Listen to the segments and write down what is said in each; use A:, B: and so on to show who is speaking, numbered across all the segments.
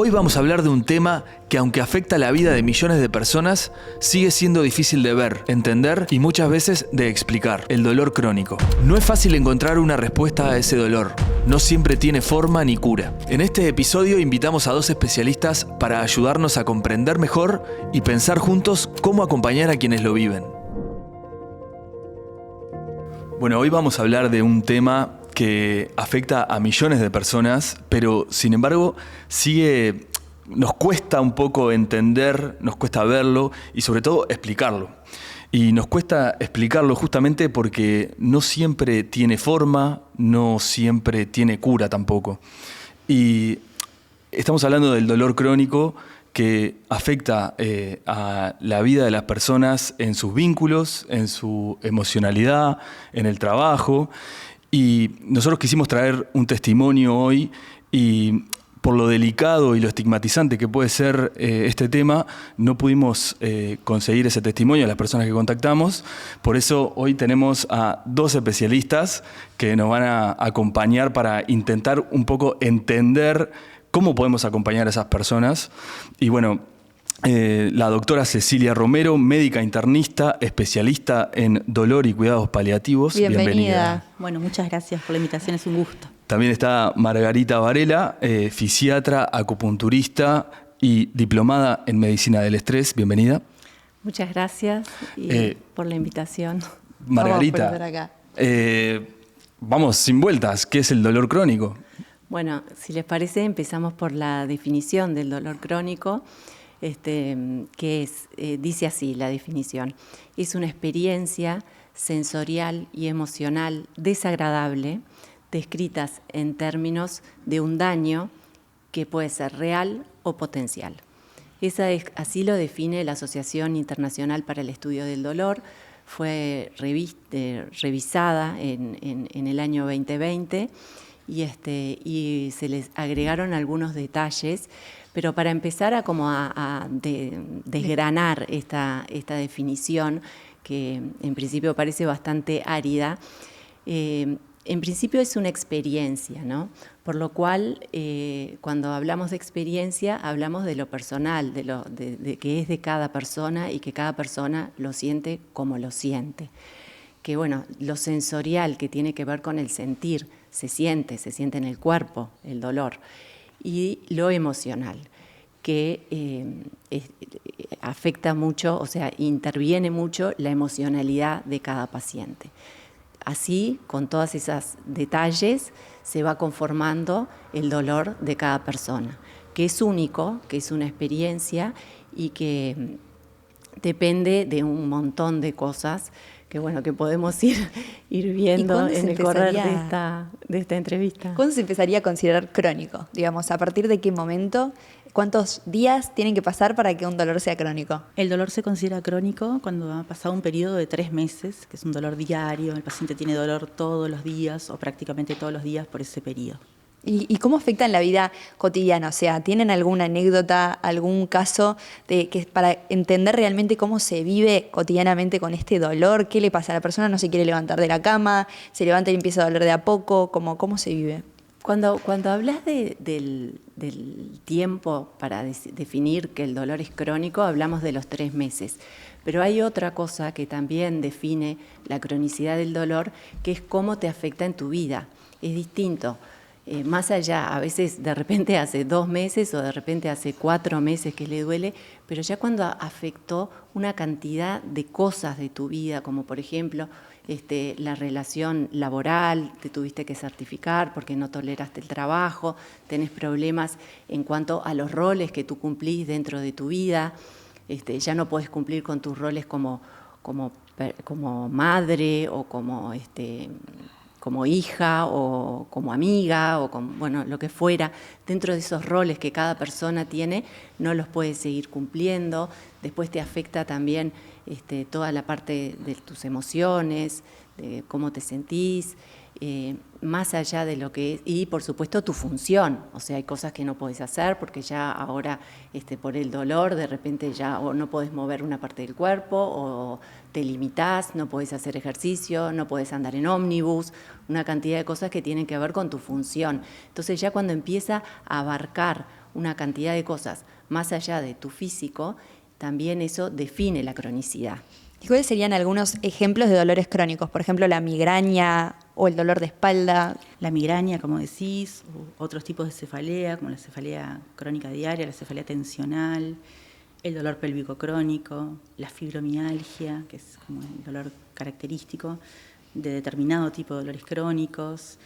A: Hoy vamos a hablar de un tema que, aunque afecta la vida de millones de personas, sigue siendo difícil de ver, entender y muchas veces de explicar: el dolor crónico. No es fácil encontrar una respuesta a ese dolor. No siempre tiene forma ni cura. En este episodio invitamos a dos especialistas para ayudarnos a comprender mejor y pensar juntos cómo acompañar a quienes lo viven. Bueno, hoy vamos a hablar de un tema que afecta a millones de personas, pero sin embargo nos cuesta un poco entender, nos cuesta verlo y sobre todo explicarlo. Y nos cuesta explicarlo justamente porque no siempre tiene forma, no siempre tiene cura tampoco. Y estamos hablando del dolor crónico que afecta a la vida de las personas en sus vínculos, en su emocionalidad, en el trabajo. Y nosotros quisimos traer un testimonio hoy y por lo delicado y lo estigmatizante que puede ser este tema, no pudimos conseguir ese testimonio a las personas que contactamos. Por eso hoy tenemos a dos especialistas que nos van a acompañar para intentar un poco entender cómo podemos acompañar a esas personas. Y bueno, la doctora Cecilia Romero, médica internista, especialista en dolor y cuidados paliativos.
B: Bienvenida. Bueno, muchas gracias por la invitación, es un gusto.
A: También está Margarita Varela, fisiatra, acupunturista y diplomada en medicina del estrés. Bienvenida.
C: Muchas gracias por la invitación.
A: Margarita, vamos sin vueltas. ¿Qué es el dolor crónico?
C: Bueno, si les parece, empezamos por la definición del dolor crónico. Dice así la definición: es una experiencia sensorial y emocional desagradable descritas en términos de un daño que puede ser real o potencial. Así lo define la Asociación Internacional para el Estudio del Dolor. Fue revisada en el año 2020 y se les agregaron algunos detalles. Pero para empezar a desgranar esta definición, que en principio parece bastante árida, en principio es una experiencia, ¿no? Por lo cual, cuando hablamos de experiencia, hablamos de lo personal, de que es de cada persona y que cada persona lo siente como lo siente. Que bueno, lo sensorial, que tiene que ver con el sentir, se siente en el cuerpo el dolor. Y lo emocional, que afecta mucho, o sea, interviene mucho la emocionalidad de cada paciente. Así, con todos esos detalles, se va conformando el dolor de cada persona, que es único, que es una experiencia y que depende de un montón de cosas que podemos ir viendo en el correr de esta entrevista.
B: ¿Cuándo se empezaría a considerar crónico? Digamos, ¿a partir de qué momento? ¿Cuántos días tienen que pasar para que un dolor sea crónico?
D: El dolor se considera crónico cuando ha pasado un periodo de 3 meses, que es un dolor diario. El paciente tiene dolor todos los días o prácticamente todos los días por ese periodo.
B: ¿Y cómo afecta en la vida cotidiana? O sea, ¿tienen alguna anécdota, algún caso para entender realmente cómo se vive cotidianamente con este dolor? ¿Qué le pasa? ¿La persona no se quiere levantar de la cama? ¿Se levanta y empieza a doler de a poco? ¿Cómo se vive?
C: Cuando hablas del tiempo para definir que el dolor es crónico, hablamos de los 3 meses. Pero hay otra cosa que también define la cronicidad del dolor, que es cómo te afecta en tu vida. Es distinto. Más allá, a veces de repente hace 2 meses o de repente hace 4 meses que le duele, pero ya cuando afectó una cantidad de cosas de tu vida, como por ejemplo la relación laboral, te tuviste que certificar porque no toleraste el trabajo, tenés problemas en cuanto a los roles que tú cumplís dentro de tu vida, ya no podés cumplir con tus roles como madre o como hija o como amiga o lo que fuera, dentro de esos roles que cada persona tiene, no los puedes seguir cumpliendo. Después te afecta también toda la parte de tus emociones, de cómo te sentís, más allá de lo que es, y por supuesto tu función. O sea, hay cosas que no podés hacer porque ya ahora por el dolor de repente ya o no podés mover una parte del cuerpo o te limitás, no podés hacer ejercicio, no podés andar en ómnibus, una cantidad de cosas que tienen que ver con tu función. Entonces ya cuando empieza a abarcar una cantidad de cosas más allá de tu físico, también eso define la cronicidad.
B: ¿Y cuáles serían algunos ejemplos de dolores crónicos? Por ejemplo, la migraña o el dolor de espalda.
D: La migraña, como decís, o otros tipos de cefalea, como la cefalea crónica diaria, la cefalea tensional, el dolor pélvico crónico, la fibromialgia, que es como el dolor característico de determinado tipo de dolores crónicos,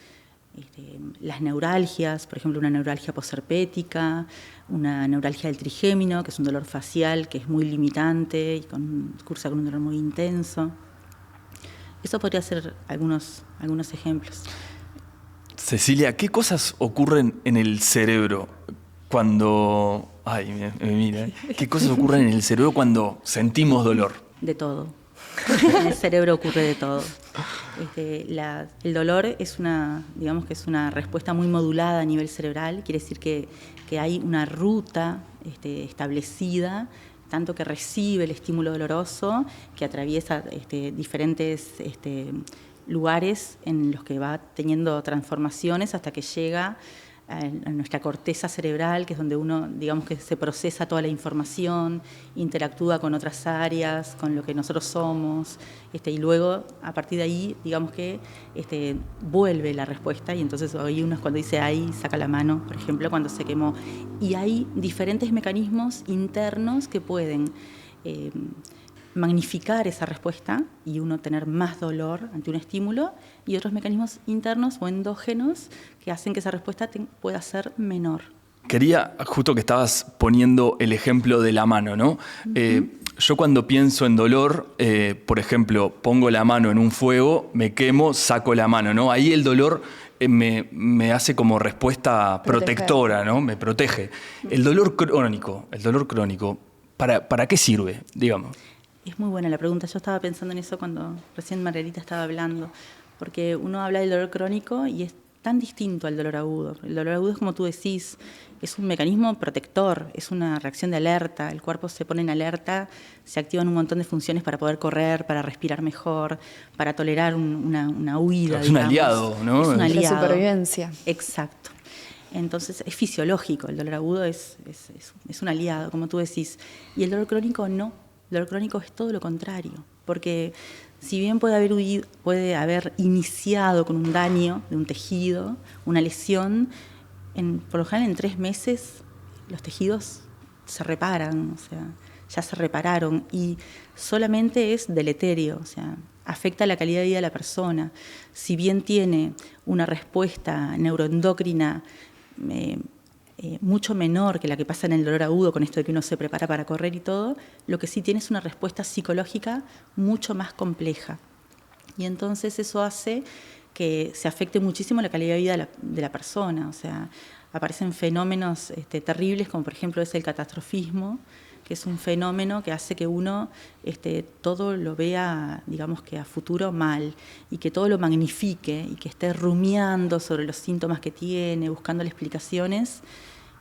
D: las neuralgias, por ejemplo, una neuralgia posherpética, una neuralgia del trigémino, que es un dolor facial que es muy limitante y cursa con un dolor muy intenso. Eso podría ser algunos ejemplos.
A: Cecilia, ¿qué cosas ocurren en el cerebro cuando... Ay, mira, ¿qué cosas ocurren en el cerebro cuando sentimos dolor?
D: De todo. En el cerebro ocurre de todo. El dolor es digamos que es una respuesta muy modulada a nivel cerebral, quiere decir que hay una ruta establecida, tanto que recibe el estímulo doloroso, que atraviesa diferentes lugares en los que va teniendo transformaciones hasta que llega a nuestra corteza cerebral, que es donde uno, digamos que se procesa toda la información, interactúa con otras áreas, con lo que nosotros somos, y luego a partir de ahí, digamos que vuelve la respuesta, y entonces hoy uno cuando dice ahí saca la mano, por ejemplo, cuando se quemó. Y hay diferentes mecanismos internos que pueden magnificar esa respuesta y uno tener más dolor ante un estímulo, y otros mecanismos internos o endógenos que hacen que esa respuesta pueda ser menor.
A: Quería, justo que estabas poniendo el ejemplo de la mano, ¿no? Yo cuando pienso en dolor, por ejemplo, pongo la mano en un fuego, me quemo, saco la mano, ¿no? Ahí el dolor me hace como respuesta protectora, ¿no? Me protege. El dolor crónico, ¿para qué sirve, digamos?
D: Es muy buena la pregunta. Yo estaba pensando en eso cuando recién Margarita estaba hablando, porque uno habla del dolor crónico y es tan distinto al dolor agudo. El dolor agudo es, como tú decís, es un mecanismo protector, es una reacción de alerta. El cuerpo se pone en alerta, se activan un montón de funciones para poder correr, para respirar mejor, para tolerar una huida.
A: Es un aliado, ¿no?
D: Es un aliado.
B: La supervivencia.
D: Exacto. Entonces es fisiológico, el dolor agudo es un aliado, como tú decís. Y el dolor crónico no. El dolor crónico es todo lo contrario, porque si bien puede haber iniciado con un daño de un tejido, una lesión, por lo general en 3 meses los tejidos se reparan, o sea, ya se repararon, y solamente es deleterio, o sea, afecta la calidad de vida de la persona. Si bien tiene una respuesta neuroendocrina mucho menor que la que pasa en el dolor agudo, con esto de que uno se prepara para correr y todo, lo que sí tiene es una respuesta psicológica mucho más compleja. Y entonces eso hace que se afecte muchísimo la calidad de vida de la persona. O sea, aparecen fenómenos terribles, como por ejemplo es el catastrofismo, que es un fenómeno que hace que uno todo lo vea, digamos que a futuro mal, y que todo lo magnifique, y que esté rumiando sobre los síntomas que tiene, buscándole explicaciones.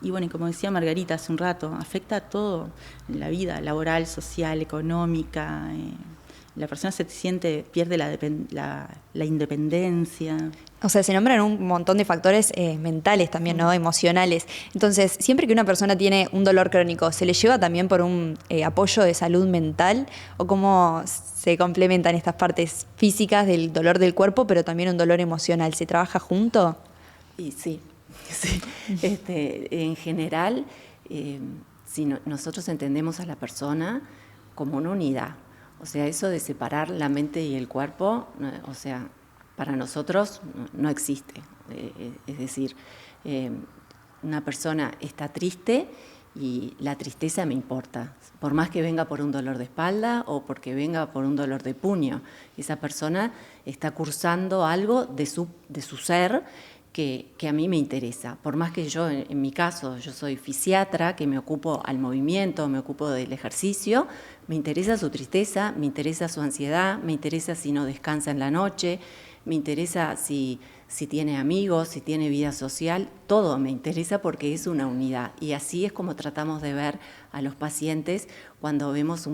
D: Y bueno, y como decía Margarita hace un rato, afecta a todo en la vida laboral, social, económica. La persona pierde la independencia.
B: O sea, se nombran un montón de factores mentales también, ¿no? Emocionales. Entonces, siempre que una persona tiene un dolor crónico, ¿se le lleva también por un apoyo de salud mental? ¿O cómo se complementan estas partes físicas del dolor del cuerpo, pero también un dolor emocional? ¿Se trabaja junto?
C: Y sí. En general, si nosotros entendemos a la persona como una unidad, o sea, eso de separar la mente y el cuerpo, o sea, para nosotros no existe. Es decir, una persona está triste y la tristeza me importa, por más que venga por un dolor de espalda o porque venga por un dolor de puño. Esa persona está cursando algo de su ser que a mí me interesa. Por más que yo, en mi caso, yo soy fisiatra, que me ocupo al movimiento, me ocupo del ejercicio, me interesa su tristeza, me interesa su ansiedad, me interesa si no descansa en la noche, me interesa si tiene amigos, si tiene vida social, todo me interesa porque es una unidad. Y así es como tratamos de ver a los pacientes cuando vemos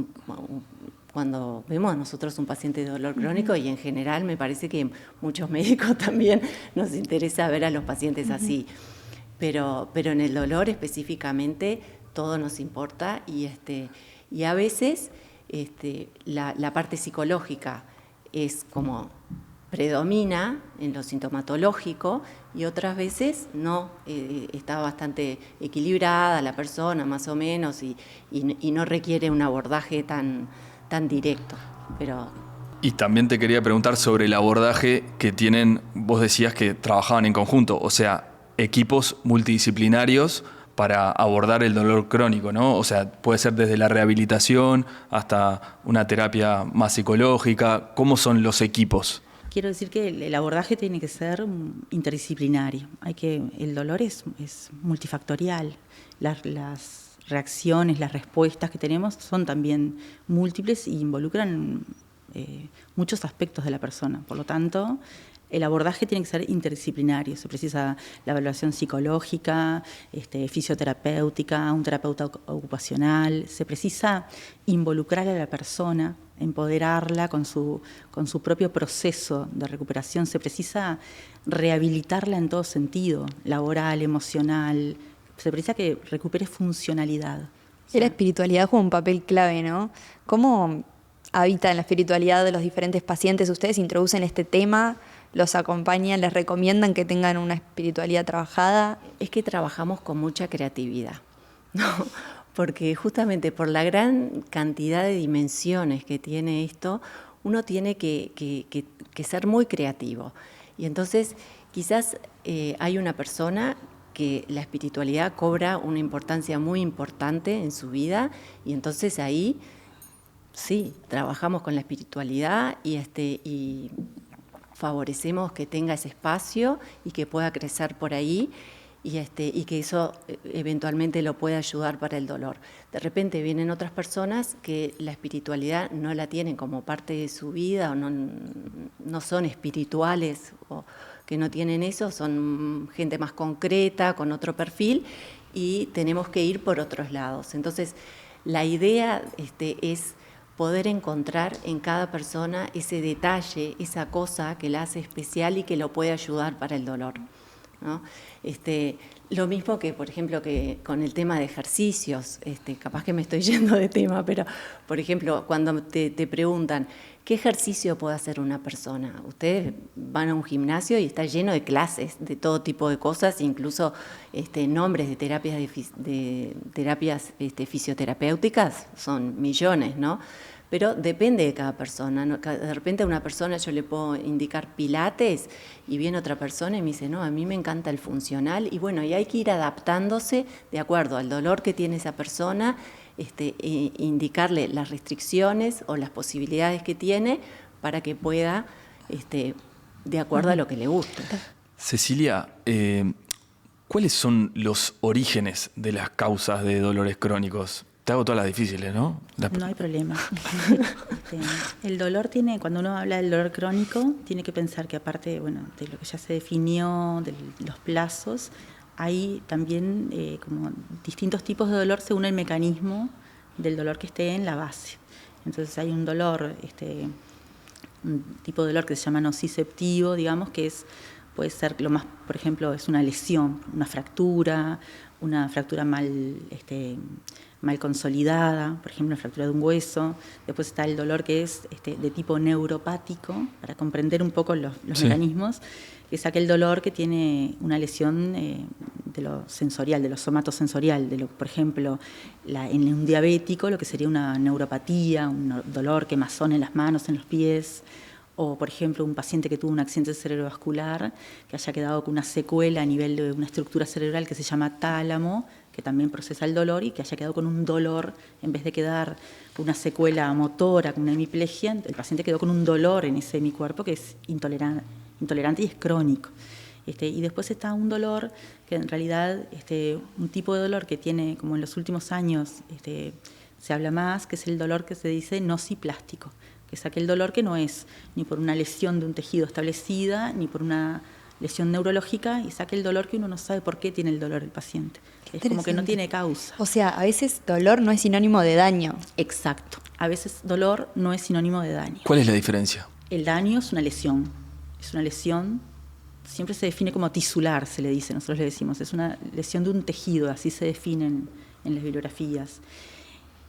C: a nosotros un paciente de dolor crónico, y en general me parece que muchos médicos también nos interesa ver a los pacientes así. pero en el dolor específicamente todo nos importa y a veces la parte psicológica es como predomina en lo sintomatológico y otras veces no, está bastante equilibrada la persona más o menos y no requiere un abordaje tan directo.
A: Y también te quería preguntar sobre el abordaje que tienen, vos decías que trabajaban en conjunto, o sea, equipos multidisciplinarios para abordar el dolor crónico, ¿no? O sea, puede ser desde la rehabilitación hasta una terapia más psicológica. ¿Cómo son los equipos?
D: Quiero decir que el abordaje tiene que ser interdisciplinario. El dolor es multifactorial. Las reacciones, las respuestas que tenemos son también múltiples y involucran muchos aspectos de la persona. Por lo tanto, el abordaje tiene que ser interdisciplinario. Se precisa la evaluación psicológica, fisioterapéutica, un terapeuta ocupacional. Se precisa involucrar a la persona, empoderarla con su propio proceso de recuperación. Se precisa rehabilitarla en todo sentido, laboral, emocional. Se precisa que recupere funcionalidad.
B: La espiritualidad juega un papel clave, ¿no? ¿Cómo habita en la espiritualidad de los diferentes pacientes? ¿Ustedes introducen este tema? ¿Los acompañan? ¿Les recomiendan que tengan una espiritualidad trabajada?
C: Es que trabajamos con mucha creatividad, ¿no? Porque justamente por la gran cantidad de dimensiones que tiene esto, uno tiene que ser muy creativo. Y entonces quizás hay una persona que la espiritualidad cobra una importancia muy importante en su vida y entonces ahí sí, trabajamos con la espiritualidad y favorecemos que tenga ese espacio y que pueda crecer por ahí y que eso eventualmente lo pueda ayudar para el dolor. De repente vienen otras personas que la espiritualidad no la tienen como parte de su vida o no son espirituales o que no tienen eso, son gente más concreta, con otro perfil y tenemos que ir por otros lados. Entonces, la idea es poder encontrar en cada persona ese detalle, esa cosa que la hace especial y que lo puede ayudar para el dolor, ¿no? Lo mismo que, por ejemplo, que con el tema de ejercicios, capaz que me estoy yendo de tema, pero, por ejemplo, cuando te preguntan, ¿qué ejercicio puede hacer una persona? Ustedes van a un gimnasio y está lleno de clases, de todo tipo de cosas, incluso nombres de terapias fisioterapéuticas, son millones, ¿no? Pero depende de cada persona, ¿no? De repente a una persona yo le puedo indicar pilates y viene otra persona y me dice, no, a mí me encanta el funcional. Y bueno, y hay que ir adaptándose de acuerdo al dolor que tiene esa persona, indicarle las restricciones o las posibilidades que tiene para que pueda, de acuerdo a lo que le guste.
A: Cecilia, ¿cuáles son los orígenes de las causas de dolores crónicos? Te hago todas las difíciles, ¿no?
D: No hay problema. El dolor cuando uno habla del dolor crónico, tiene que pensar que aparte, bueno, de lo que ya se definió, de los plazos, hay también como distintos tipos de dolor según el mecanismo del dolor que esté en la base. Entonces hay un dolor, un tipo de dolor que se llama nociceptivo, digamos, que puede ser lo más, por ejemplo, es una lesión, una fractura mal consolidada, por ejemplo, una fractura de un hueso. Después está el dolor que es de tipo neuropático, para comprender un poco los mecanismos, que es aquel dolor que tiene una lesión de lo sensorial, de lo somatosensorial, por ejemplo, en un diabético, lo que sería una neuropatía, un dolor, quemazón en las manos, en los pies, o, por ejemplo, un paciente que tuvo un accidente cerebrovascular, que haya quedado con una secuela a nivel de una estructura cerebral que se llama tálamo, que también procesa el dolor y que haya quedado con un dolor, en vez de quedar con una secuela motora, con una hemiplegia, el paciente quedó con un dolor en ese hemicuerpo que es intolerante y es crónico. Y después está un dolor que en realidad, un tipo de dolor que tiene, como en los últimos años se habla más, que es el dolor que se dice nociplástico, que es aquel dolor que no es ni por una lesión de un tejido establecida, ni por una lesión neurológica, y es aquel dolor que uno no sabe por qué tiene el dolor el paciente. Es como que no tiene causa.
B: O sea, a veces dolor no es sinónimo de daño.
D: Exacto. A veces dolor no es sinónimo de daño.
A: ¿Cuál es la diferencia?
D: El daño es una lesión. Es una lesión siempre se define como tisular, se le dice, nosotros le decimos, es una lesión de un tejido, así se definen en las bibliografías.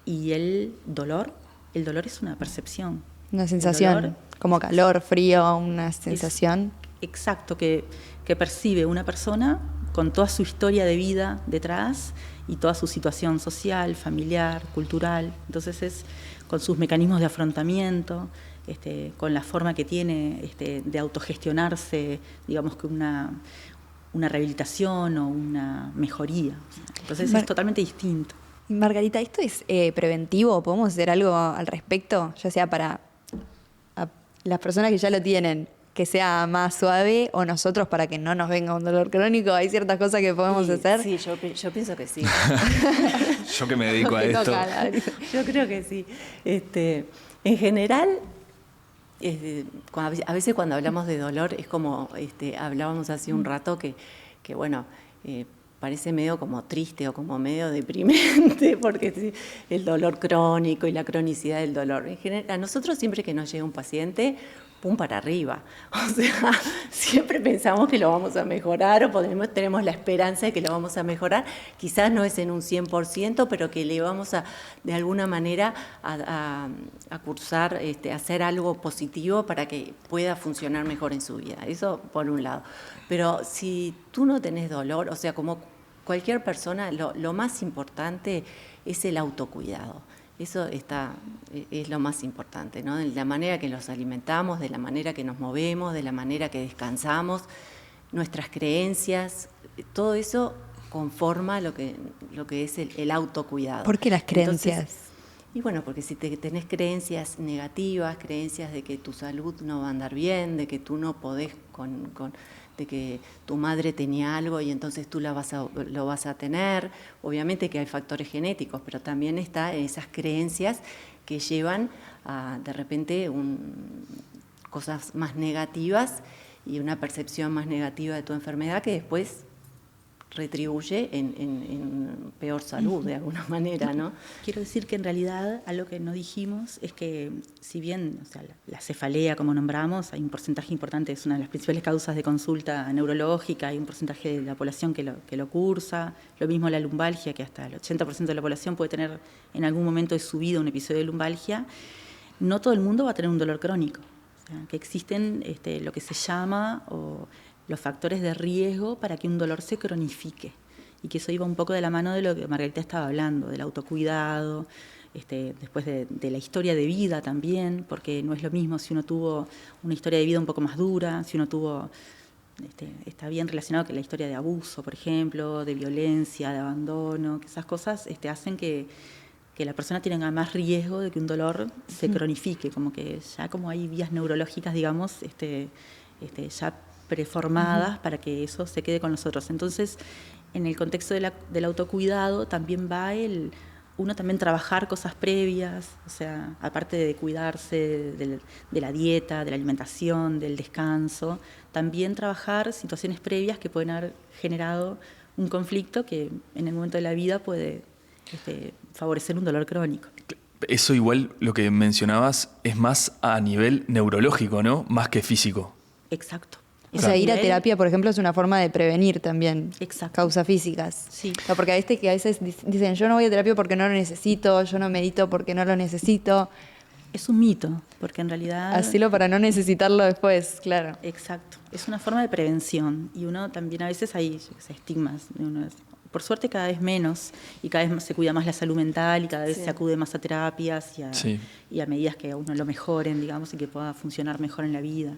D: Y el dolor es una percepción.
B: Una sensación, como calor, frío, una sensación.
D: Exacto, que percibe una persona con toda su historia de vida detrás y toda su situación social, familiar, cultural. Entonces es con sus mecanismos de afrontamiento, con la forma que tiene de autogestionarse, digamos que una rehabilitación o una mejoría. Entonces es totalmente distinto.
B: Margarita, ¿esto es preventivo? ¿Podemos hacer algo al respecto? Ya sea para las personas que ya lo tienen, que sea más suave, o nosotros para que no nos venga un dolor crónico. ¿Hay ciertas cosas que podemos hacer?
C: Sí, yo pienso que sí.
A: Yo que me dedico a esto.
C: Yo creo que sí. En general, a veces cuando hablamos de dolor es como hablábamos hace un rato que bueno, parece medio como triste o como medio deprimente, porque el dolor crónico y la cronicidad del dolor. En general, a nosotros siempre que nos llega un paciente, pum para arriba. O sea, siempre pensamos que lo vamos a mejorar o tenemos la esperanza de que lo vamos a mejorar. Quizás no es en un 100%, pero que le vamos de alguna manera a cursar, a hacer algo positivo para que pueda funcionar mejor en su vida. Eso por un lado. Pero si tú no tenés dolor, o sea, como cualquier persona, lo más importante es el autocuidado. Eso es lo más importante, ¿no? De la manera que nos alimentamos, de la manera que nos movemos, de la manera que descansamos, nuestras creencias, todo eso conforma lo que es el autocuidado.
B: ¿Por qué las creencias?
C: Entonces, y bueno, porque si tenés creencias negativas, creencias de que tu salud no va a andar bien, de que tú no podés de que tu madre tenía algo y entonces tú lo vas a tener. Obviamente que hay factores genéticos, pero también está esas creencias que llevan a, de repente, cosas más negativas y una percepción más negativa de tu enfermedad que después retribuye en peor salud, de alguna manera, ¿no?
D: Quiero decir que en realidad algo que no dijimos es que si bien, o sea, la cefalea, como nombramos, hay un porcentaje importante, es una de las principales causas de consulta neurológica, hay un porcentaje de la población que lo cursa, lo mismo la lumbalgia, que hasta el 80% de la población puede tener en algún momento de su vida un episodio de lumbalgia. No todo el mundo va a tener un dolor crónico, o sea, que existen lo que se llama los factores de riesgo para que un dolor se cronifique, y que eso iba un poco de la mano de lo que Margarita estaba hablando, del autocuidado, después de la historia de vida también, porque no es lo mismo si uno tuvo una historia de vida un poco más dura, si uno tuvo, está bien relacionado con la historia de abuso, por ejemplo, de violencia, de abandono, que esas cosas hacen que la persona tenga más riesgo de que un dolor se cronifique, como que ya como hay vías neurológicas, digamos, ya preformadas para que eso se quede con nosotros. Entonces, en el contexto del autocuidado también va uno también trabajar cosas previas, o sea, aparte de cuidarse de la dieta, de la alimentación, del descanso, también trabajar situaciones previas que pueden haber generado un conflicto que en el momento de la vida puede favorecer un dolor crónico.
A: Eso igual, lo que mencionabas, es más a nivel neurológico, ¿no? Más que físico.
D: Exacto.
B: O sea, ir a terapia, por ejemplo, es una forma de prevenir también causas físicas.
D: Sí.
B: O sea, porque que a veces dicen, yo no voy a terapia porque no lo necesito, yo no medito porque no lo necesito.
D: Es un mito, porque en realidad...
B: Hacelo para no necesitarlo después, claro.
D: Exacto. Es una forma de prevención. Y uno también a veces hay estigmas. Por suerte cada vez menos, y cada vez se cuida más la salud mental, y cada vez se acude más a terapias y a medidas que a uno lo mejoren, digamos, y que pueda funcionar mejor en la vida.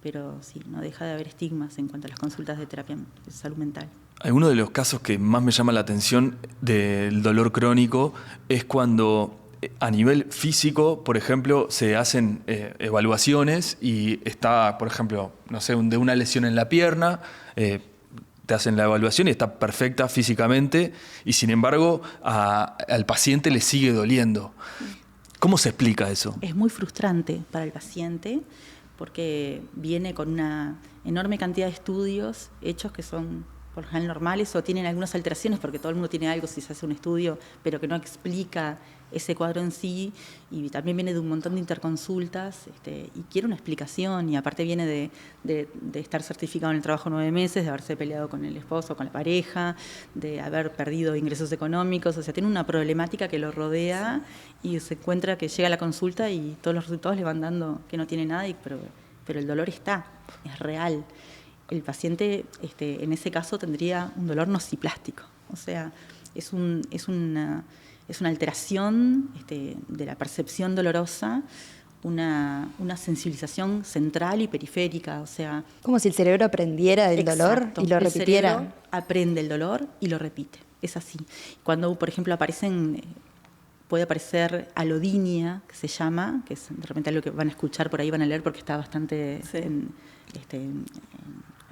D: Pero sí, no deja de haber estigmas en cuanto a las consultas de terapia de salud mental.
A: Uno de los casos que más me llama la atención del dolor crónico es cuando a nivel físico, por ejemplo, se hacen evaluaciones y está, por ejemplo, no sé, de una lesión en la pierna, te hacen la evaluación y está perfecta físicamente y sin embargo al paciente le sigue doliendo. ¿Cómo se explica eso?
D: Es muy frustrante para el paciente, porque viene con una enorme cantidad de estudios hechos que son por lo general normales o tienen algunas alteraciones, porque todo el mundo tiene algo si se hace un estudio, pero que no explica ese cuadro en sí, y también viene de un montón de interconsultas, y quiere una explicación, y aparte viene de estar certificado en el trabajo 9 meses, de haberse peleado con el esposo, con la pareja, de haber perdido ingresos económicos, o sea, tiene una problemática que lo rodea y se encuentra que llega a la consulta y todos los resultados le van dando que no tiene nada, pero el dolor está, es real. El paciente en ese caso tendría un dolor nociplástico, o sea, es una alteración de la percepción dolorosa, una sensibilización central y periférica, o sea...
B: Como si el cerebro aprendiera del dolor y lo repitiera.
D: El cerebro aprende el dolor y lo repite, es así. Cuando, por ejemplo, puede aparecer alodinia, que se llama, que es de repente algo que van a escuchar por ahí, van a leer porque está bastante en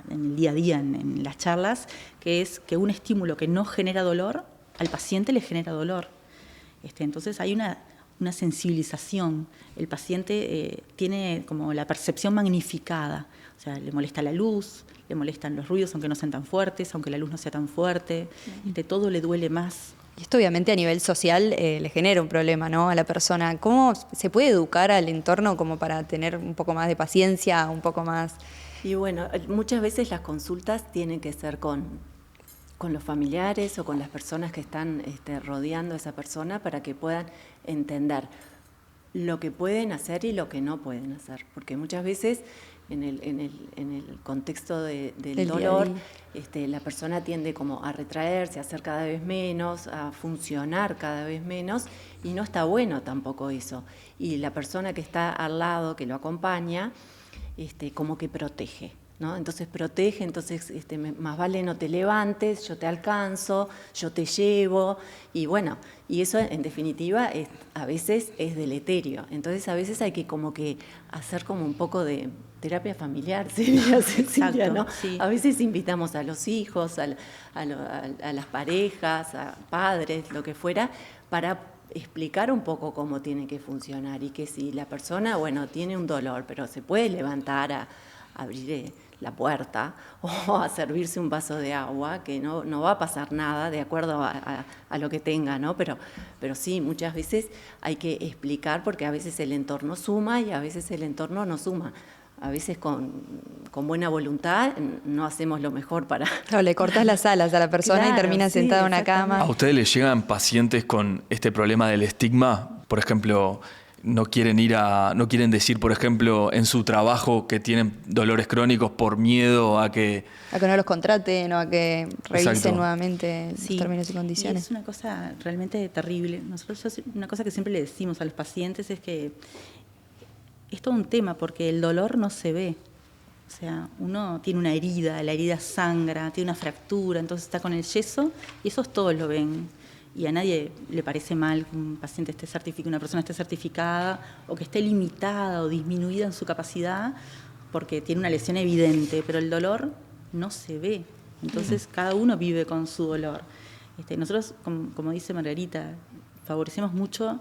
D: el día a día, en las charlas, que es que un estímulo que no genera dolor, al paciente le genera dolor. Entonces hay una sensibilización. El paciente tiene como la percepción magnificada, o sea, le molesta la luz, le molestan los ruidos, aunque no sean tan fuertes, aunque la luz no sea tan fuerte, todo le duele más.
B: Y esto obviamente a nivel social le genera un problema, ¿no?, a la persona. ¿Cómo se puede educar al entorno como para tener un poco más de paciencia, un poco más...?
C: Y bueno, muchas veces las consultas tienen que ser con los familiares o con las personas que están rodeando a esa persona para que puedan entender lo que pueden hacer y lo que no pueden hacer. Porque muchas veces en el contexto del dolor, la persona tiende como a retraerse, a hacer cada vez menos, a funcionar cada vez menos, y no está bueno tampoco eso. Y la persona que está al lado, que lo acompaña, como que protege, ¿no? Entonces protege, entonces más vale no te levantes, yo te alcanzo, yo te llevo, y bueno, y eso en definitiva a veces es deleterio. Entonces a veces hay que como que hacer como un poco de terapia familiar, sería Cecilia, ¿no?
D: Sí.
C: A veces invitamos a los hijos, a las parejas, a padres, lo que fuera, para explicar un poco cómo tiene que funcionar, y que si la persona, bueno, tiene un dolor, pero se puede levantar a abrir la puerta o a servirse un vaso de agua, que no va a pasar nada de acuerdo a lo que tenga, ¿no? Pero sí, muchas veces hay que explicar, porque a veces el entorno suma y a veces el entorno no suma. A veces con buena voluntad no hacemos lo mejor para...
B: Claro, le cortas las alas a la persona,
C: Claro,
B: y termina
C: sí,
B: sentada en una cama.
A: ¿A ustedes les llegan pacientes con este problema del estigma? Por ejemplo, no quieren decir, por ejemplo, en su trabajo que tienen dolores crónicos por miedo a que...
B: A que no los contraten o a que revisen
A: Exacto.
B: nuevamente los
D: Sí,
B: términos y condiciones.
D: y es una cosa realmente terrible. Una cosa que siempre le decimos a los pacientes es que es todo un tema, porque el dolor no se ve. O sea, uno tiene una herida, la herida sangra, tiene una fractura, entonces está con el yeso y esos todos lo ven. Y a nadie le parece mal que un paciente esté certificado, una persona esté certificada o que esté limitada o disminuida en su capacidad porque tiene una lesión evidente, pero el dolor no se ve. Entonces cada uno vive con su dolor. Nosotros, como dice Margarita, favorecemos mucho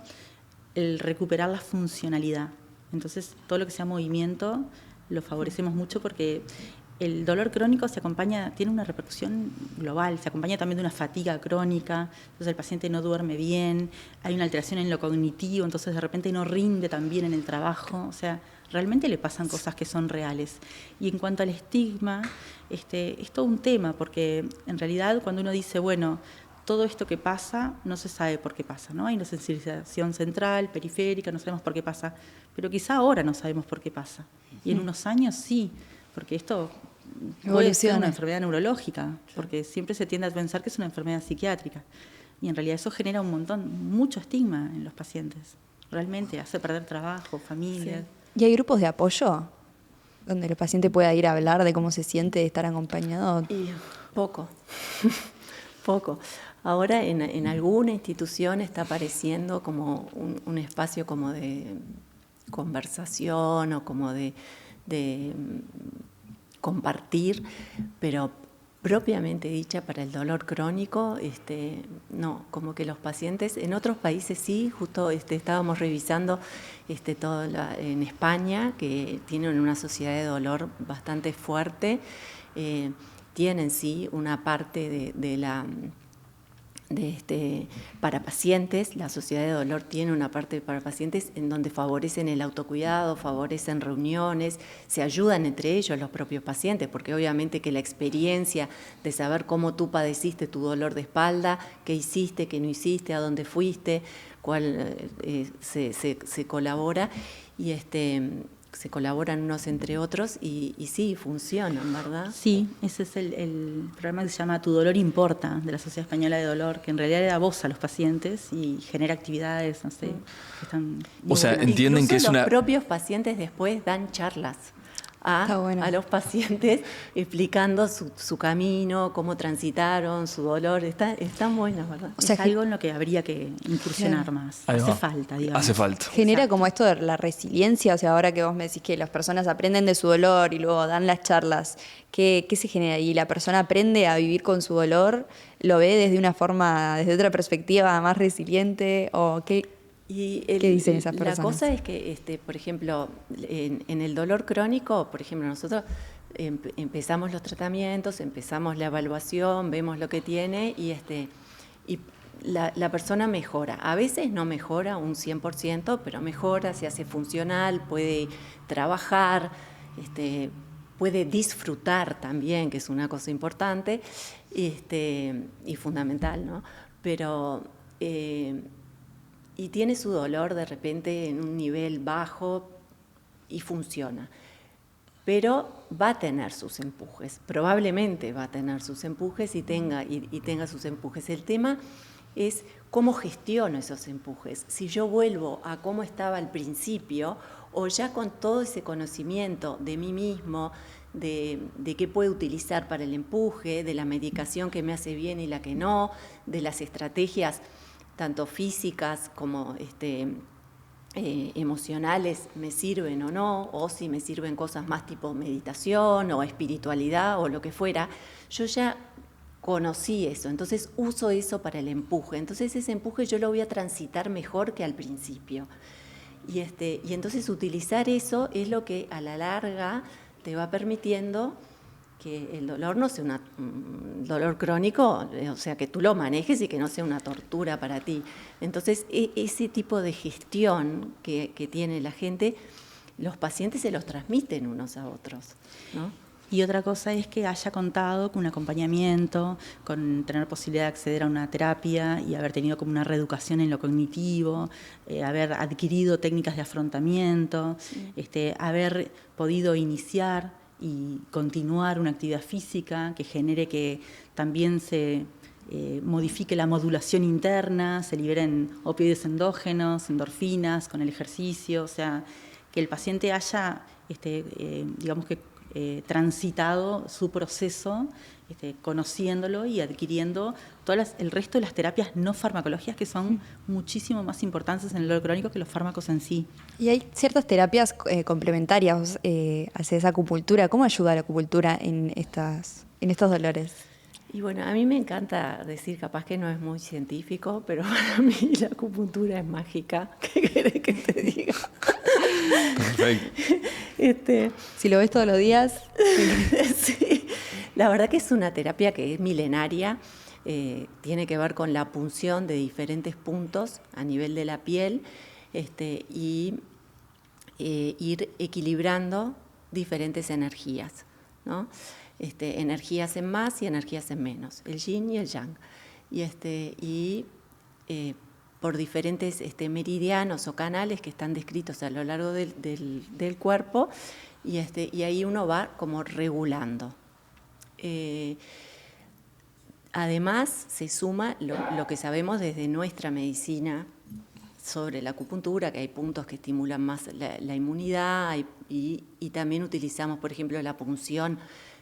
D: el recuperar la funcionalidad. Entonces todo lo que sea movimiento lo favorecemos mucho, porque el dolor crónico tiene una repercusión global, se acompaña también de una fatiga crónica, entonces el paciente no duerme bien, hay una alteración en lo cognitivo, entonces de repente no rinde tan bien en el trabajo, o sea, realmente le pasan cosas que son reales. Y en cuanto al estigma, es todo un tema, porque en realidad cuando uno dice, bueno, todo esto que pasa no se sabe por qué pasa, ¿no? Hay una sensibilización central, periférica, no sabemos por qué pasa, pero quizá ahora no sabemos por qué pasa, y en unos años sí, porque esto puede ser una enfermedad neurológica, porque siempre se tiende a pensar que es una enfermedad psiquiátrica, y en realidad eso genera mucho estigma en los pacientes, realmente hace perder trabajo, familias.
B: Sí. ¿Y hay grupos de apoyo donde el paciente pueda ir a hablar de cómo se siente de estar acompañado?
C: Y poco. Ahora en alguna institución está apareciendo como un espacio como de conversación o como de compartir, pero propiamente dicha para el dolor crónico, no, como que los pacientes, en otros países sí, justo estábamos revisando todo en España, que tienen una sociedad de dolor bastante fuerte, tiene en sí una parte para pacientes. La Sociedad de Dolor tiene una parte para pacientes en donde favorecen el autocuidado, favorecen reuniones, se ayudan entre ellos los propios pacientes, porque obviamente que la experiencia de saber cómo tú padeciste tu dolor de espalda, qué hiciste, qué no hiciste, a dónde fuiste, cuál se colabora y se colaboran unos entre otros y sí, funcionan, ¿verdad?
D: Sí, ese es el programa que se llama Tu Dolor Importa, de la Sociedad Española de Dolor, que en realidad le da voz a los pacientes y genera actividades, no sé, que están...
A: O sea, entienden
C: incluso
A: que es una...
C: los propios pacientes después dan charlas a los pacientes explicando su camino, cómo transitaron, su dolor. Están buenas, ¿verdad?
D: O sea, es algo en lo que habría que incursionar más. Hace falta, digamos.
A: Hace falta.
B: Genera como esto de la resiliencia, o sea, ahora que vos me decís que las personas aprenden de su dolor y luego dan las charlas, ¿qué se genera? ¿Y la persona aprende a vivir con su dolor? ¿Lo ve desde una forma, desde otra perspectiva más resiliente? ¿O qué dicen esas personas?
C: La cosa es que, por ejemplo, en el dolor crónico, por ejemplo, nosotros empezamos los tratamientos, empezamos la evaluación, vemos lo que tiene y la persona mejora. A veces no mejora un 100%, pero mejora, se hace funcional, puede trabajar, puede disfrutar también, que es una cosa importante y fundamental, ¿no? Pero... y tiene su dolor de repente en un nivel bajo y funciona. Pero va a tener sus empujes, probablemente va a tener sus empujes y tenga sus empujes. El tema es cómo gestiono esos empujes. Si yo vuelvo a cómo estaba al principio o ya con todo ese conocimiento de mí mismo, de qué puedo utilizar para el empuje, de la medicación que me hace bien y la que no, de las estrategias tanto físicas como emocionales, me sirven o no, o si me sirven cosas más tipo meditación o espiritualidad o lo que fuera, yo ya conocí eso, entonces uso eso para el empuje. Entonces ese empuje yo lo voy a transitar mejor que al principio. Y entonces utilizar eso es lo que a la larga te va permitiendo que el dolor no sea un dolor crónico, o sea, que tú lo manejes y que no sea una tortura para ti. Entonces, ese tipo de gestión que tiene la gente, los pacientes se los transmiten unos a otros, ¿no?
D: Y otra cosa es que haya contado con un acompañamiento, con tener posibilidad de acceder a una terapia y haber tenido como una reeducación en lo cognitivo, haber adquirido técnicas de afrontamiento, haber podido iniciar y continuar una actividad física que genere que también se modifique la modulación interna, se liberen opioides endógenos, endorfinas con el ejercicio, o sea, que el paciente haya, digamos que transitado su proceso, conociéndolo y adquiriendo el resto de las terapias no farmacológicas que son muchísimo más importantes en el dolor crónico que los fármacos en sí.
B: Y hay ciertas terapias complementarias, haces acupuntura. ¿Cómo ayuda la acupuntura en estos dolores?
C: Y bueno, a mí me encanta decir, capaz que no es muy científico, pero para mí la acupuntura es mágica. ¿Qué querés que te diga?
A: Perfecto.
B: Si lo ves todos los días.
C: Sí, la verdad que es una terapia que es milenaria, tiene que ver con la punción de diferentes puntos a nivel de la piel y ir equilibrando diferentes energías, ¿no? Energías en más y energías en menos, el yin y el yang. Por diferentes meridianos o canales que están descritos a lo largo del cuerpo y ahí uno va como regulando. Además se suma lo que sabemos desde nuestra medicina sobre la acupuntura, que hay puntos que estimulan más la inmunidad y también utilizamos, por ejemplo, la punción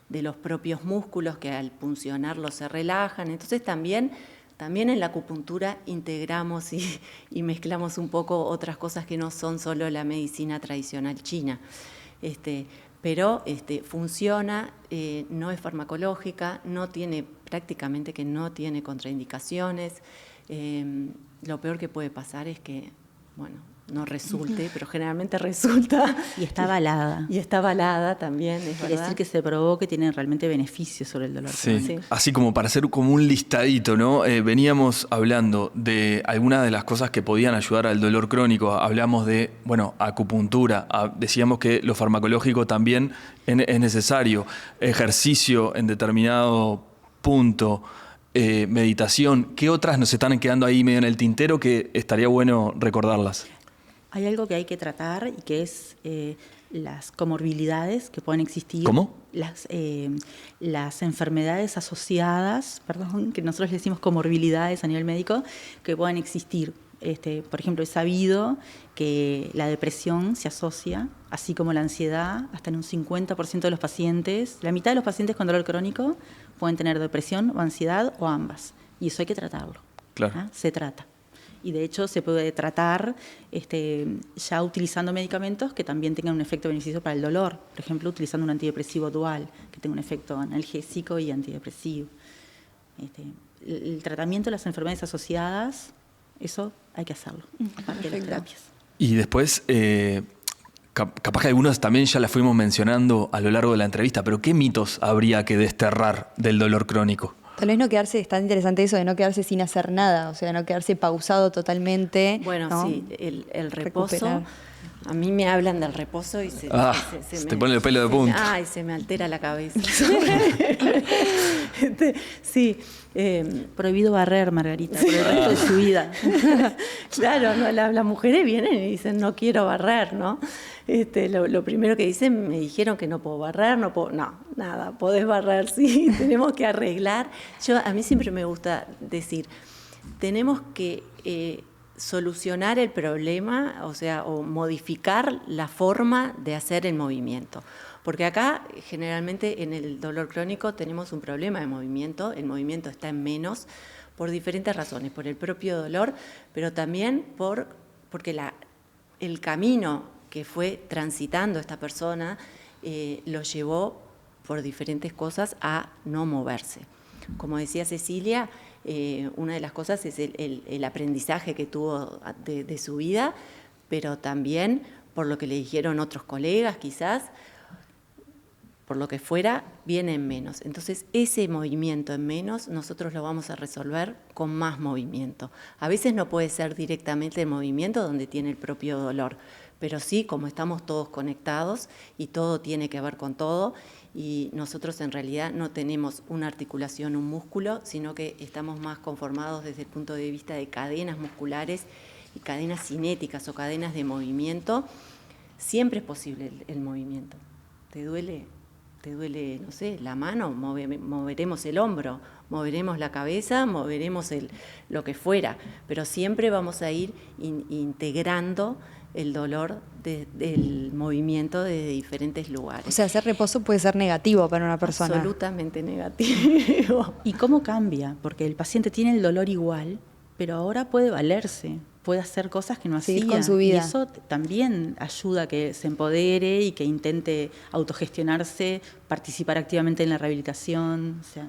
C: de los propios músculos que al puncionarlos se relajan. Entonces también en la acupuntura integramos y mezclamos un poco otras cosas que no son solo la medicina tradicional china. Pero funciona, no es farmacológica, prácticamente que no tiene contraindicaciones. Lo peor que puede pasar es que, bueno, no resulte, pero generalmente resulta.
D: Y está avalada.
C: Y está avalada también, es
D: Quiere
C: verdad.
D: decir que se probó que tiene realmente beneficios sobre el dolor
A: Sí.
D: crónico.
C: Sí.
A: Así como para hacer como un listadito, ¿no? Veníamos hablando de algunas de las cosas que podían ayudar al dolor crónico. Hablamos de, bueno, acupuntura. Decíamos que lo farmacológico también es necesario. Ejercicio en determinado punto. Meditación. ¿Qué otras nos están quedando ahí medio en el tintero que estaría bueno recordarlas?
D: Hay algo que hay que tratar y que es las comorbilidades que pueden existir.
A: ¿Cómo?
D: Las enfermedades asociadas, perdón, que nosotros le decimos comorbilidades a nivel médico, que pueden existir. Por ejemplo, es sabido que la depresión se asocia, así como la ansiedad, hasta en un 50% de los pacientes. La mitad de los pacientes con dolor crónico pueden tener depresión o ansiedad o ambas. Y eso hay que tratarlo.
A: Claro.
D: ¿Ah? Se trata. Y de hecho se puede tratar ya utilizando medicamentos que también tengan un efecto beneficioso para el dolor. Por ejemplo, utilizando un antidepresivo dual, que tenga un efecto analgésico y antidepresivo. El tratamiento de las enfermedades asociadas, eso hay que hacerlo, aparte de las terapias.
A: Y después, capaz que algunos también ya las fuimos mencionando a lo largo de la entrevista, pero ¿qué mitos habría que desterrar del dolor crónico?
B: Tal vez no quedarse, es tan interesante eso de no quedarse sin hacer nada, o sea, no quedarse pausado totalmente.
C: Bueno,
B: ¿no?
C: sí, el reposo.
B: Recuperar.
C: A mí me hablan del reposo y se
A: te pone el pelo de punta.
C: Ay, se me altera la cabeza. Sí.
D: Prohibido barrer, Margarita, por el resto de su vida.
C: Claro, no, las mujeres vienen y dicen, no quiero barrer, ¿no? Lo primero que dicen, me dijeron que no puedo barrer, no, nada, podés barrer, sí, tenemos que arreglar. A mí siempre me gusta decir, tenemos que solucionar el problema, o modificar la forma de hacer el movimiento. Porque acá, generalmente, en el dolor crónico tenemos un problema de movimiento, el movimiento está en menos por diferentes razones, por el propio dolor, pero también porque el camino que fue transitando esta persona lo llevó por diferentes cosas a no moverse. Como decía Cecilia, una de las cosas es el aprendizaje que tuvo de su vida, pero también por lo que le dijeron otros colegas, quizás, por lo que fuera, viene en menos. Entonces, ese movimiento en menos nosotros lo vamos a resolver con más movimiento. A veces no puede ser directamente el movimiento donde tiene el propio dolor, pero sí, como estamos todos conectados y todo tiene que ver con todo, y nosotros en realidad no tenemos una articulación, un músculo, sino que estamos más conformados desde el punto de vista de cadenas musculares y cadenas cinéticas o cadenas de movimiento. Siempre es posible el movimiento. ¿Te duele, no sé, la mano? Moveremos el hombro, moveremos la cabeza, moveremos lo que fuera, pero siempre vamos a ir integrando el dolor del movimiento desde diferentes lugares.
B: O sea, hacer reposo puede ser negativo para una persona.
C: Absolutamente negativo.
D: ¿Y cómo cambia? Porque el paciente tiene el dolor igual, pero ahora puede valerse, puede hacer cosas que no
B: Seguir
D: hacía.
B: con su vida.
D: Y eso también ayuda a que se empodere y que intente autogestionarse, participar activamente en la rehabilitación. O sea,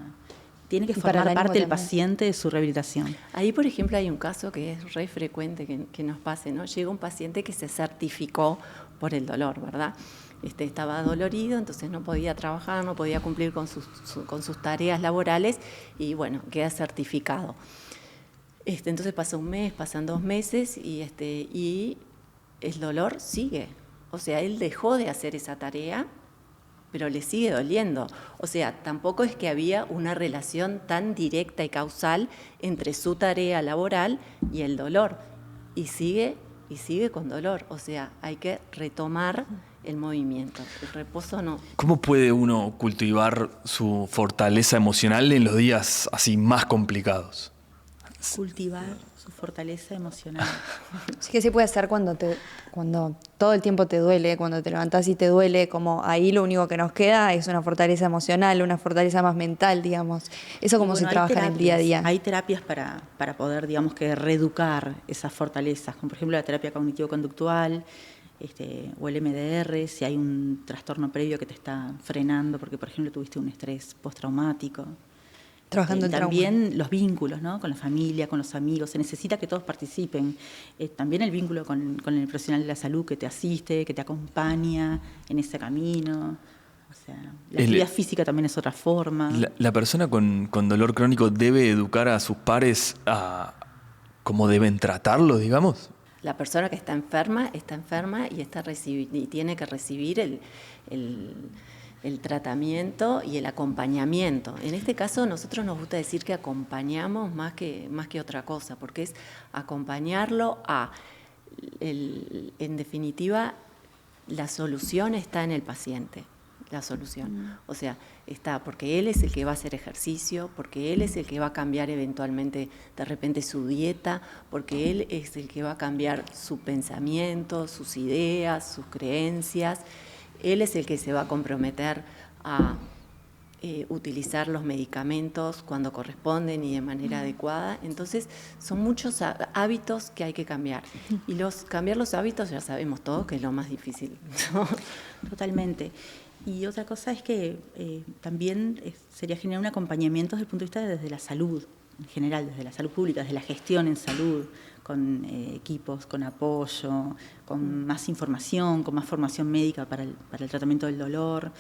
D: tiene que
B: Y para el
D: formar
B: ánimo
D: parte del
B: también.
D: paciente de su rehabilitación.
C: Ahí, por ejemplo, hay un caso que es re frecuente que nos pase, ¿no? Llega un paciente que se certificó por el dolor, ¿verdad? Estaba dolorido, entonces no podía trabajar, no podía cumplir con sus tareas laborales y, bueno, queda certificado. Entonces pasa un mes, pasan 2 meses y el dolor sigue. O sea, él dejó de hacer esa tarea, pero le sigue doliendo. O sea, tampoco es que había una relación tan directa y causal entre su tarea laboral y el dolor. Y sigue con dolor. O sea, hay que retomar el movimiento. El reposo no.
A: ¿Cómo puede uno cultivar su fortaleza emocional en los días así más complicados?
D: Cultivar su fortaleza emocional.
B: Sí, que se puede hacer cuando todo el tiempo te duele, cuando te levantás y te duele, como ahí lo único que nos queda es una fortaleza emocional, una fortaleza más mental, digamos. Eso como se
D: Bueno,
B: trabaja en el día a día.
D: Hay terapias para poder, digamos, que reeducar esas fortalezas, como por ejemplo la terapia cognitivo-conductual, o el MDR, si hay un trastorno previo que te está frenando, porque por ejemplo tuviste un estrés postraumático.
B: Trabajando el trauma.
D: También los vínculos, ¿no? Con la familia, con los amigos. Se necesita que todos participen. También el vínculo con el profesional de la salud que te asiste, que te acompaña en ese camino. O sea, la actividad física también es otra forma.
A: La persona con dolor crónico debe educar a sus pares a cómo deben tratarlo, digamos.
C: La persona que está enferma y tiene que recibir el tratamiento y el acompañamiento. En este caso, nosotros nos gusta decir que acompañamos más que otra cosa, porque es acompañarlo en definitiva, la solución está en el paciente. La solución. O sea, está porque él es el que va a hacer ejercicio, porque él es el que va a cambiar eventualmente de repente su dieta, porque él es el que va a cambiar su pensamiento, sus ideas, sus creencias. Él es el que se va a comprometer a utilizar los medicamentos cuando corresponden y de manera adecuada. Entonces, son muchos hábitos que hay que cambiar. Y cambiar los hábitos ya sabemos todos que es lo más difícil, ¿no?
D: Totalmente. Y otra cosa es que también sería generar un acompañamiento desde el punto de vista desde la salud, en general, desde la salud pública, desde la gestión en salud, con equipos, con apoyo, con más información, con más formación médica para el tratamiento del dolor.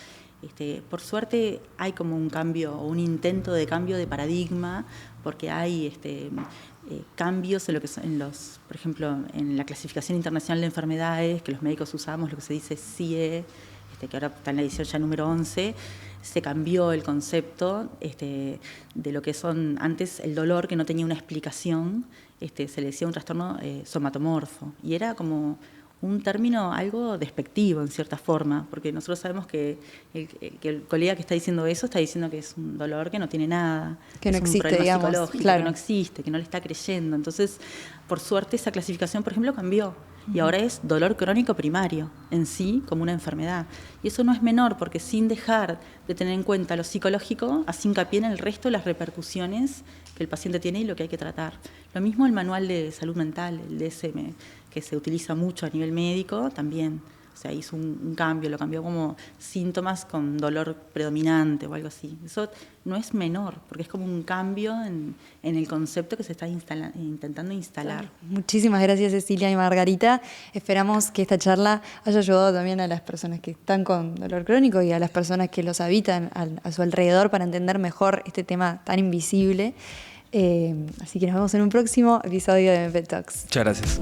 D: Por suerte hay como un cambio o un intento de cambio de paradigma, porque hay cambios en lo que son por ejemplo, en la clasificación internacional de enfermedades que los médicos usamos, lo que se dice CIE, que ahora está en la edición ya número 11, se cambió el concepto de lo que son antes el dolor que no tenía una explicación, se le decía un trastorno somatomorfo, y era como un término algo despectivo en cierta forma, porque nosotros sabemos que el colega que está diciendo eso está diciendo que es un dolor que no tiene nada,
B: que no existe,
D: un problema
B: digamos,
D: psicológico,
B: claro.
D: que no existe, que no le está creyendo. Entonces, por suerte, esa clasificación, por ejemplo, cambió. Y ahora es dolor crónico primario en sí como una enfermedad. Y eso no es menor, porque sin dejar de tener en cuenta lo psicológico, hace hincapié en el resto de las repercusiones que el paciente tiene y lo que hay que tratar. Lo mismo el manual de salud mental, el DSM, que se utiliza mucho a nivel médico, también. O sea, hizo un cambio, lo cambió como síntomas con dolor predominante o algo así. Eso no es menor, porque es como un cambio en el concepto que se está intentando instalar.
B: Muchísimas gracias, Cecilia y Margarita. Esperamos que esta charla haya ayudado también a las personas que están con dolor crónico y a las personas que los habitan a su alrededor para entender mejor este tema tan invisible. Así que nos vemos en un próximo episodio de MP Talks.
A: Muchas gracias.